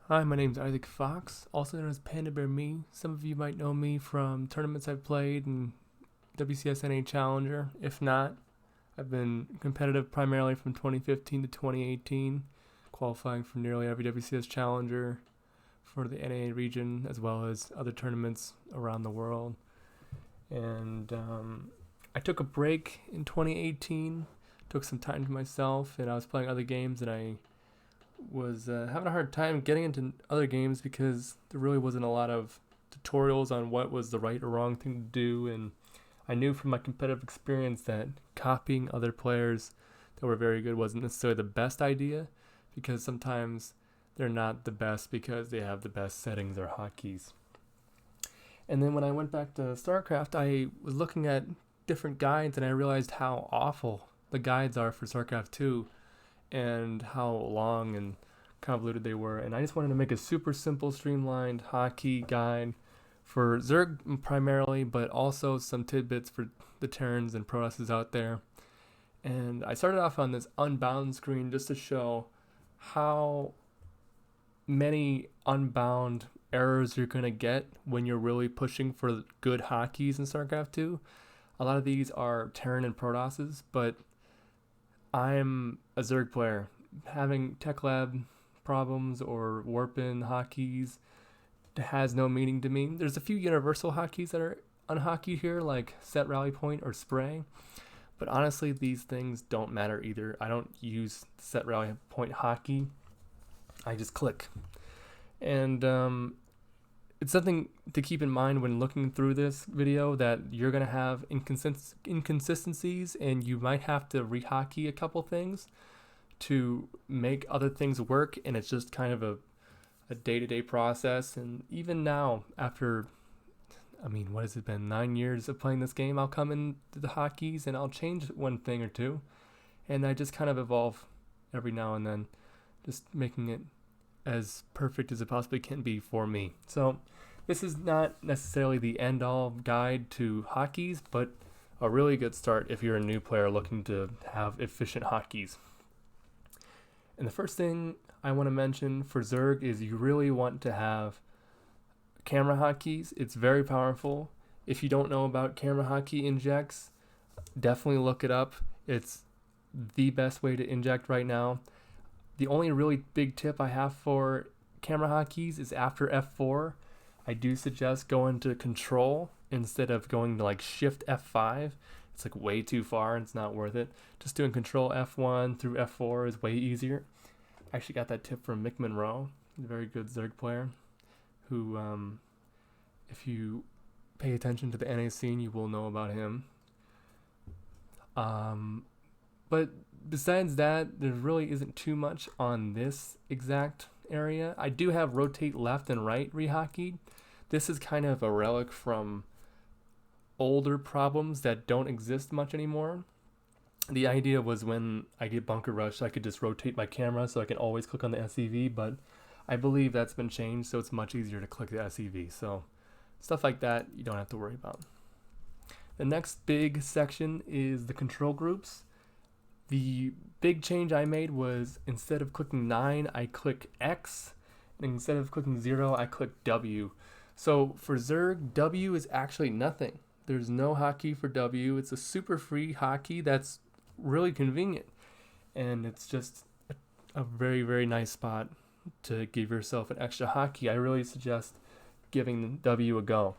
Hi, my name's Isaac Fox, also known as Panda Bear Me. Some of you might know me from tournaments I've played and WCSNA Challenger. If not, I've been competitive primarily from 2015 to 2018, qualifying for nearly every WCS Challenger for the NA region as well as other tournaments around the world. And I took a break in 2018, took some time to myself, and I was playing other games, and I was having a hard time getting into other games because there really wasn't a lot of tutorials on what was the right or wrong thing to do, and I knew from my competitive experience that copying other players that were very good wasn't necessarily the best idea, because sometimes they're not the best because they have the best settings or hotkeys. And then when I went back to StarCraft, I was looking at different guides and I realized how awful the guides are for StarCraft 2 and how long and convoluted they were. And I just wanted to make a super simple, streamlined hotkey guide for Zerg primarily, but also some tidbits for the Terrans and Protoss out there. And I started off on this unbound screen just to show how many unbound errors you're going to get when you're really pushing for good hotkeys in StarCraft 2. A lot of these are Terran and Protosses, but I'm a Zerg player. Having Tech Lab problems or warp-in hotkeys has no meaning to me. There's a few universal hotkeys that are unhockeyed here, like set rally point or spray. But honestly, these things don't matter either. I don't use set rally point hotkey. I just click. And it's something to keep in mind when looking through this video, that you're going to have inconsistencies and you might have to rehotkey a couple things to make other things work, and it's just kind of a day-to-day process. And even now, after, what has it been, 9 years of playing this game, I'll come into the hotkeys and I'll change one thing or two, and I just kind of evolve every now and then, just making it as perfect as it possibly can be for me. So this is not necessarily the end-all guide to hotkeys, but a really good start if you're a new player looking to have efficient hotkeys. And the first thing I want to mention for Zerg is you really want to have camera hotkeys. It's very powerful. If you don't know about camera hotkey injects, definitely look it up. It's the best way to inject right now. The only really big tip I have for camera hotkeys is after F4, I do suggest going to Control instead of going to like Shift F5. It's like way too far and it's not worth it. Just doing Control F1 through F4 is way easier. I actually got that tip from Mick Monroe, a very good Zerg player, who, if you pay attention to the NA scene, you will know about him. But besides that, there really isn't too much on this exact area. I do have rotate left and right rehotkeyed. This is kind of a relic from older problems that don't exist much anymore. The idea was when I get bunker rushed, I could just rotate my camera so I can always click on the SEV, but I believe that's been changed, so it's much easier to click the SEV. So stuff like that you don't have to worry about. The next big section is the control groups. The big change I made was instead of clicking 9, I click X, and instead of clicking 0, I click W. So for Zerg, W is actually nothing. There's no hotkey for W. It's a super free hotkey that's really convenient, and it's just a very, very nice spot to give yourself an extra hotkey. I really suggest giving W a go.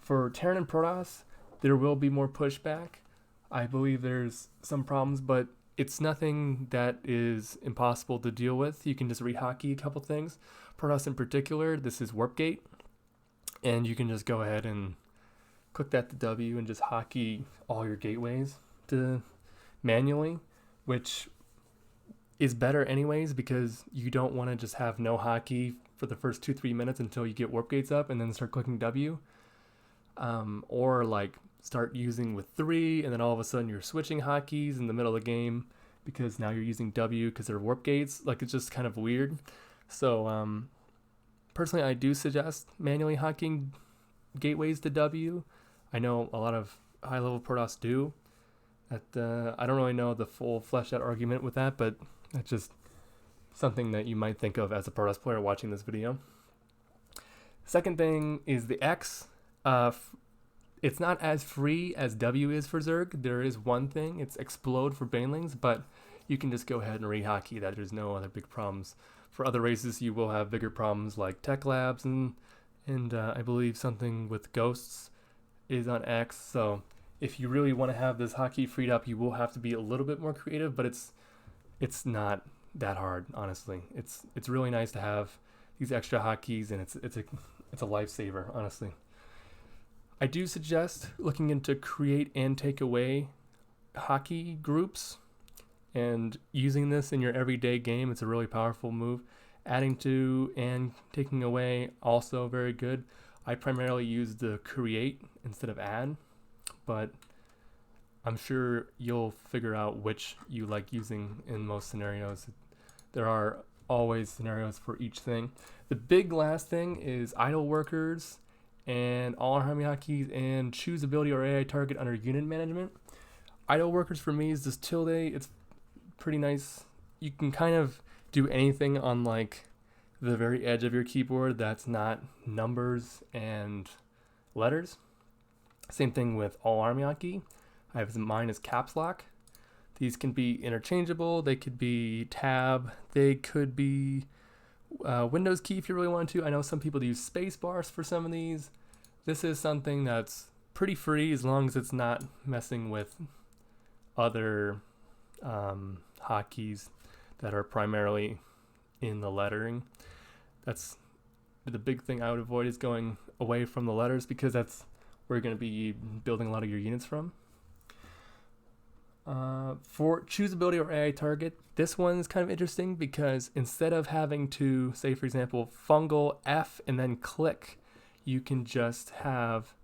For Terran and Protoss, there will be more pushback. I believe there's some problems, but it's nothing that is impossible to deal with. You can just rehotkey a couple things. Protoss in particular, this is Warp Gate, and you can just go ahead and click that to W and just hotkey all your gateways to manually, which is better anyways, because you don't want to just have no hotkey for the first 2-3 minutes until you get Warp Gates up and then start clicking W. Or like start using with 3 and then all of a sudden you're switching hotkeys in the middle of the game because now you're using W because they're warp gates. Like, it's just kind of weird. So personally, I do suggest manually hotkeying gateways to W. I know a lot of high level Protoss do. I don't really know the full fleshed out argument with that, but that's just something that you might think of as a Pro Toss player watching this video. Second thing is the X. It's not as free as W is for Zerg. There is one thing, it's Explode for Banelings, but you can just go ahead and re-hotkey that. There's no other big problems. For other races, you will have bigger problems like Tech Labs and I believe something with Ghosts is on X. So if you really want to have this hotkey freed up, you will have to be a little bit more creative, but it's not that hard, honestly. It's really nice to have these extra hotkeys, and it's a lifesaver, honestly. I do suggest looking into create and take away hotkey groups and using this in your everyday game. It's a really powerful move. Adding to and taking away, also very good. I primarily use the create instead of add, but I'm sure you'll figure out which you like using in most scenarios. There are always scenarios for each thing. The big last thing is idle workers and all army hotkeys and choose ability or AI target under unit management. Idle workers for me is this tilde. It's pretty nice. You can kind of do anything on like the very edge of your keyboard that's not numbers and letters. Same thing with all army hotkey. I have mine as caps lock. These can be interchangeable. They could be tab. They could be Windows key if you really want to. I know some people use space bars for some of these. This is something that's pretty free as long as it's not messing with other hotkeys that are primarily in the lettering. That's the big thing I would avoid, is going away from the letters, because that's where you're going to be building a lot of your units from. For choose ability or AI target, this one's kind of interesting because instead of having to say, for example, fungal F and then click, you can just have,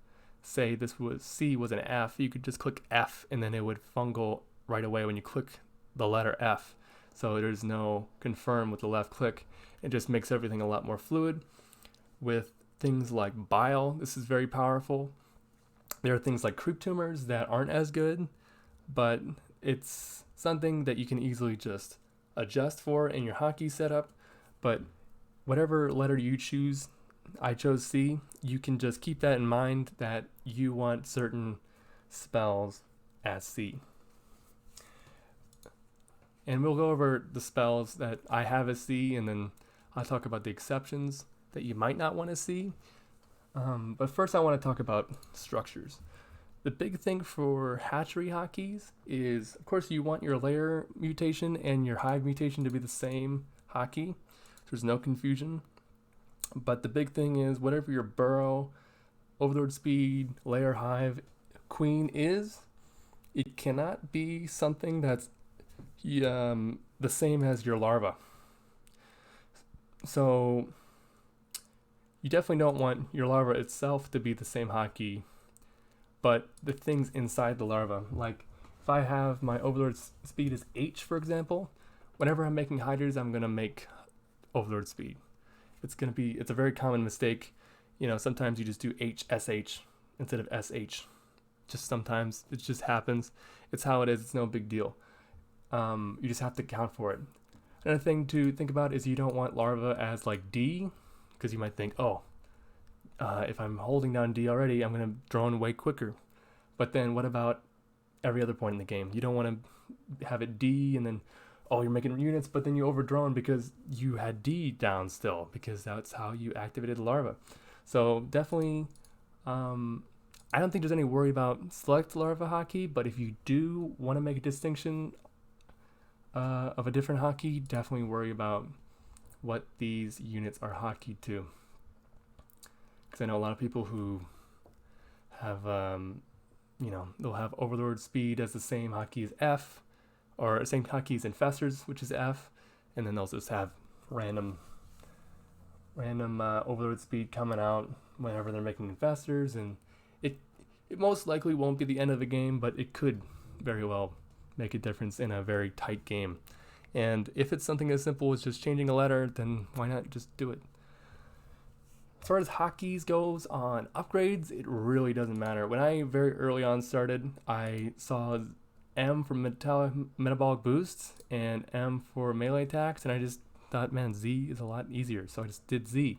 say this was C was an F, you could just click F and then it would fungal right away when you click the letter F. So there's no confirm with the left click. It just makes everything a lot more fluid. With things like bile, this is very powerful. There are things like creep tumors that aren't as good, but it's something that you can easily just adjust for in your hotkey setup. But whatever letter you choose, I chose C, you can just keep that in mind that you want certain spells as C. And we'll go over the spells that I have as C, and then I'll talk about the exceptions that you might not want to see. But first I want to talk about structures. The big thing for hatchery hotkeys is, of course, you want your layer mutation and your hive mutation to be the same hotkey, so there's no confusion. But the big thing is, whatever your burrow, overlord speed, layer, hive, queen is, it cannot be something that's the same as your larva. So you definitely don't want your larva itself to be the same hotkey, but the things inside the larva. Like if I have my overlord speed as H, for example, whenever I'm making hydras, I'm going to make overlord speed. It's a very common mistake. You know, sometimes you just do HSH instead of SH. Just sometimes it just happens. It's how it is. It's no big deal. You just have to account for it. Another thing to think about is you don't want larva as like D, because you might think, if I'm holding down D already, I'm going to drone way quicker. But then what about every other point in the game? You don't want to have it D and then, you're making units, but then you overdrone because you had D down still, because that's how you activated the larva. So definitely, I don't think there's any worry about select larva hotkey, but if you do want to make a distinction of a different hotkey, definitely worry about what these units are hotkeyed to. Because I know a lot of people who have, they'll have overlord speed as the same hotkey as F, or same hotkey as infestors, which is F, and then they'll just have random overlord speed coming out whenever they're making infestors, and it most likely won't be the end of the game, but it could very well make a difference in a very tight game. And if it's something as simple as just changing a letter, then why not just do it? As far as hotkeys goes on upgrades, it really doesn't matter. When I very early on started, I saw M for metabolic boosts and M for melee attacks, and I just thought, man, Z is a lot easier, so I just did Z.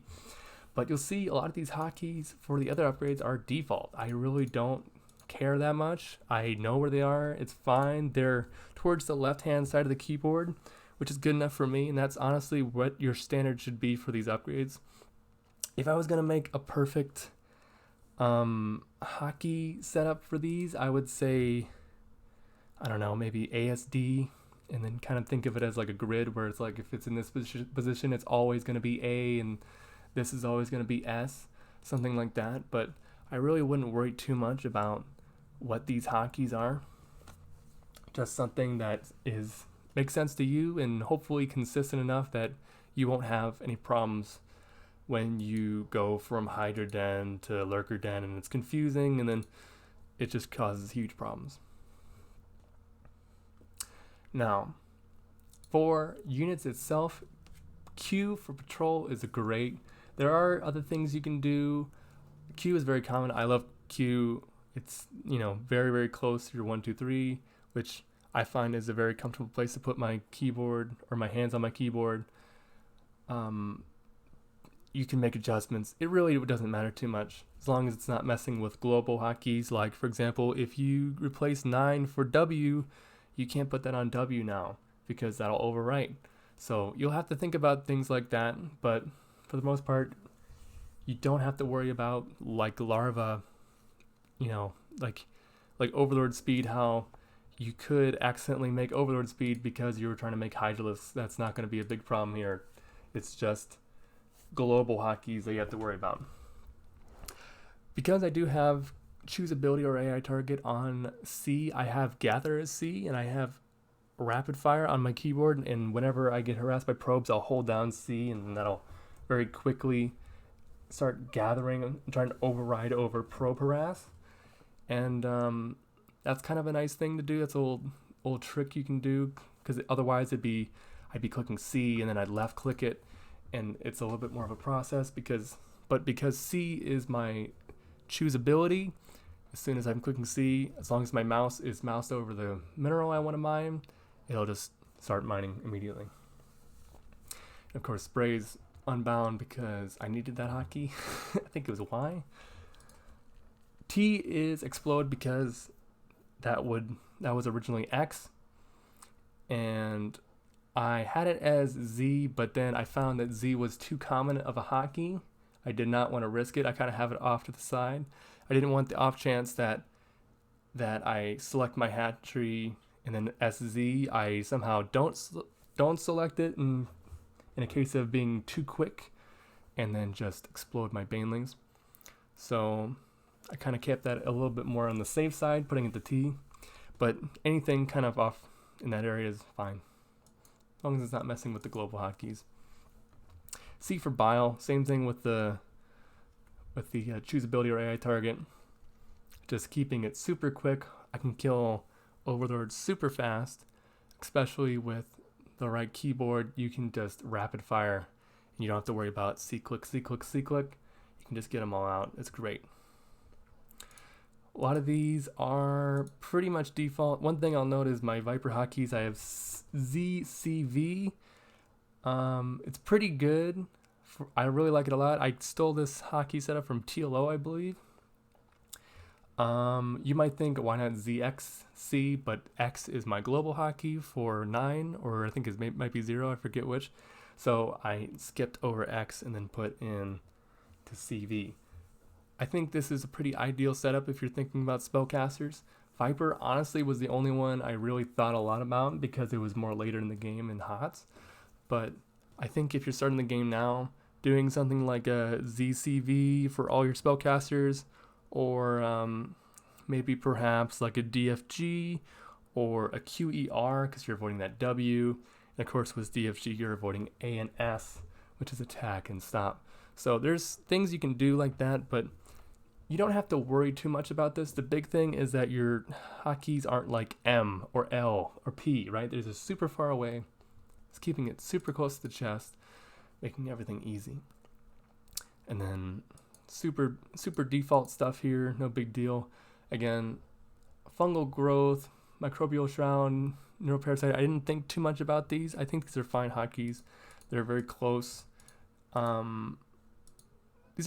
But you'll see a lot of these hotkeys for the other upgrades are default. I really don't care that much. I know where they are. It's fine. They're towards the left-hand side of the keyboard, which is good enough for me, and that's honestly what your standard should be for these upgrades. If I was going to make a perfect hotkey setup for these, I would say, I don't know, maybe ASD, and then kind of think of it as like a grid where it's like if it's in this position, it's always going to be A, and this is always going to be S, something like that. But I really wouldn't worry too much about what these hotkeys are. Just something that makes sense to you and hopefully consistent enough that you won't have any problems when you go from Hydra Den to Lurker Den, and it's confusing, and then it just causes huge problems. Now, for units itself, Q for patrol is great. There are other things you can do. Q is very common. I love Q. It's, very, very close to your 1, 2, 3, which I find is a very comfortable place to put my keyboard or my hands on my keyboard. You can make adjustments. It really doesn't matter too much as long as it's not messing with global hotkeys. Like, for example, if you replace 9 for W, you can't put that on W now because that'll overwrite. So you'll have to think about things like that, but for the most part, you don't have to worry about like Larva, like Overlord speed, how you could accidentally make Overlord speed because you were trying to make Hydralisks. That's not going to be a big problem here. It's just global hotkeys that you have to worry about. Because I do have choose ability or AI target on C, I have gather as C, and I have rapid fire on my keyboard, and whenever I get harassed by probes, I'll hold down C, and that'll very quickly start gathering and trying to override over probe harass. And that's kind of a nice thing to do. That's a old trick you can do, because otherwise I'd be clicking C and then I'd left click it, and it's a little bit more of a process because C is my choose ability. As soon as I'm clicking C, as long as my mouse is moused over the mineral I want to mine, it'll just start mining immediately. And of course, spray's unbound because I needed that hotkey. I think it was Y. T is explode because that was originally X, and I had it as Z, but then I found that Z was too common of a hotkey. I did not want to risk it. I kind of have it off to the side. I didn't want the off chance that I select my hat tree and then SZ, I somehow don't select it in a case of being too quick and then just explode my banelings. So I kind of kept that a little bit more on the safe side, putting it to T, but anything kind of off in that area is fine, as long as it's not messing with the global hotkeys. C for bile, same thing with the choose ability or AI target. Just keeping it super quick. I can kill overlords super fast, especially with the right keyboard. You can just rapid fire, and you don't have to worry about C click, C click, C click. You can just get them all out. It's great. A lot of these are pretty much default. One thing I'll note is my Viper hotkeys. I have ZCV. It's pretty good. I really like it a lot. I stole this hotkey setup from TLO, I believe. You might think, why not ZXC? But X is my global hotkey for 9, or I think it might be 0. I forget which. So I skipped over X and then put in to CV. I think this is a pretty ideal setup if you're thinking about spellcasters. Viper honestly was the only one I really thought a lot about because it was more later in the game in HOTS. But I think if you're starting the game now, doing something like a ZCV for all your spellcasters, or maybe perhaps like a DFG or a QER because you're avoiding that W. And of course with DFG you're avoiding A and S, which is attack and stop. So there's things you can do like that, but you don't have to worry too much about this. The big thing is that your hotkeys aren't like M or L or P, right? There's a super far away. It's keeping it super close to the chest, making everything easy. And then super default stuff here, no big deal. Again, fungal growth, microbial shroud, neuroparasite. I didn't think too much about these. I think these are fine hotkeys. They're very close. These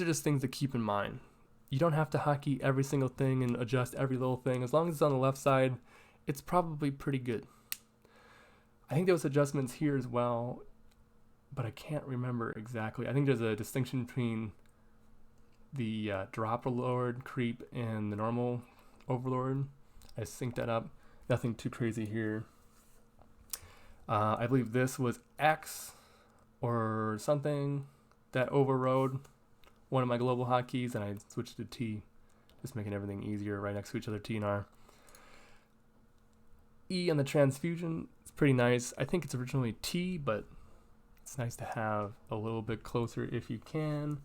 are just things to keep in mind. You don't have to hotkey every single thing and adjust every little thing. As long as it's on the left side, it's probably pretty good. I think there was adjustments here as well, but I can't remember exactly. I think there's a distinction between the drop overlord creep and the normal overlord. I synced that up. Nothing too crazy here. I believe this was X or something that overrode one of my global hotkeys, and I switched to T, just making everything easier right next to each other, T and R. E on the transfusion is pretty nice. I think it's originally T, but it's nice to have a little bit closer if you can.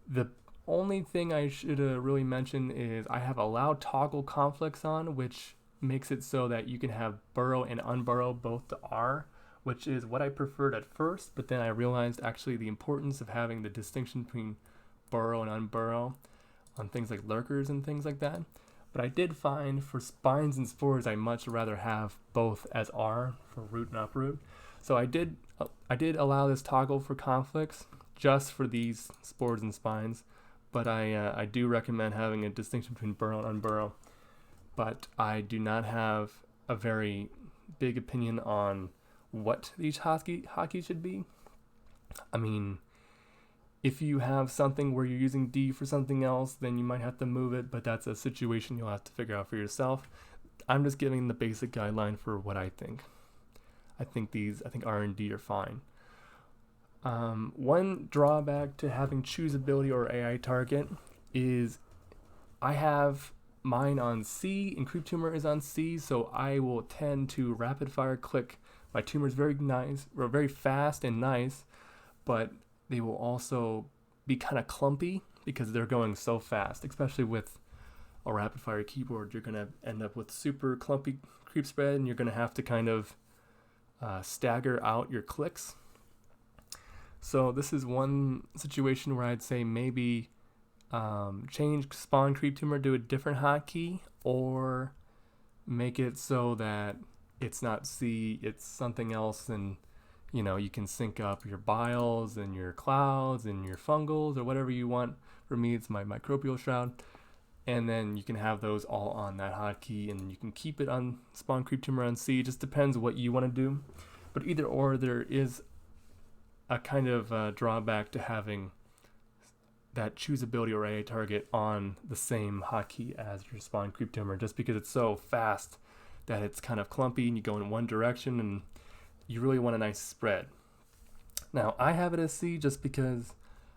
The only thing I should really mention is I have allowed toggle conflicts on, which makes it so that you can have burrow and unburrow both to R, which is what I preferred at first, but then I realized actually the importance of having the distinction between burrow and unburrow on things like lurkers and things like that. But I did find for spines and spores, I much rather have both as R for root and uproot. So I did allow this toggle for conflicts just for these spores and spines, but I do recommend having a distinction between burrow and unburrow. But I do not have a very big opinion on what each hotkey should be. I mean, if you have something where you're using D for something else, then you might have to move it, but that's a situation you'll have to figure out for yourself. I'm just giving the basic guideline for what I think. I think R and D are fine. One drawback to having choosability or AI target is I have mine on C and creep tumor is on C, so I will tend to rapid fire click. My tumor is very nice, or very fast and nice, but they will also be kind of clumpy because they're going so fast, especially with a rapid fire keyboard. You're going to end up with super clumpy creep spread, and you're going to have to kind of stagger out your clicks. So this is one situation where I'd say maybe change spawn creep tumor to a different hotkey, or make it so that it's not C, it's something else, and you can sync up your biles and your clouds and your fungals or whatever you want. For me, it's my microbial shroud, and then you can have those all on that hotkey, and you can keep it on spawn creep tumor on C. It just depends what you want to do, but either or, there is a kind of drawback to having that choosability or AI target on the same hotkey as your spawn creep tumor, just because it's so fast that it's kind of clumpy and you go in one direction and you really want a nice spread. Now I have it as C just because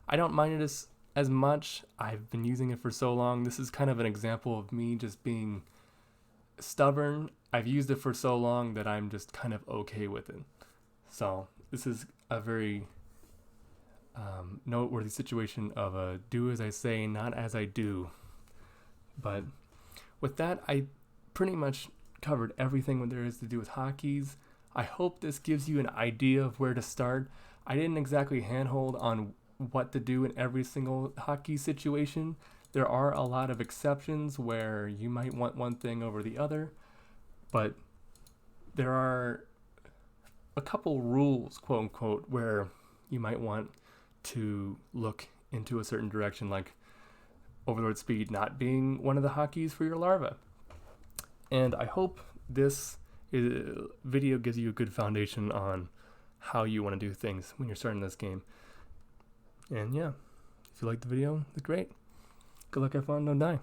I don't mind it as much. I've been using it for so long. This is kind of an example of me just being stubborn. I've used it for so long that I'm just kind of okay with it. So this is a very noteworthy situation of a do as I say, not as I do. But with that, I pretty much covered everything what there is to do with hotkeys. I hope this gives you an idea of where to start. I didn't exactly handhold on what to do in every single hotkey situation. There are a lot of exceptions where you might want one thing over the other, but there are a couple rules, quote unquote, where you might want to look into a certain direction, like overlord speed not being one of the hotkeys for your larva. And I hope this video gives you a good foundation on how you want to do things when you're starting this game. And yeah, if you liked the video, that's great. Good luck, have fun, don't die.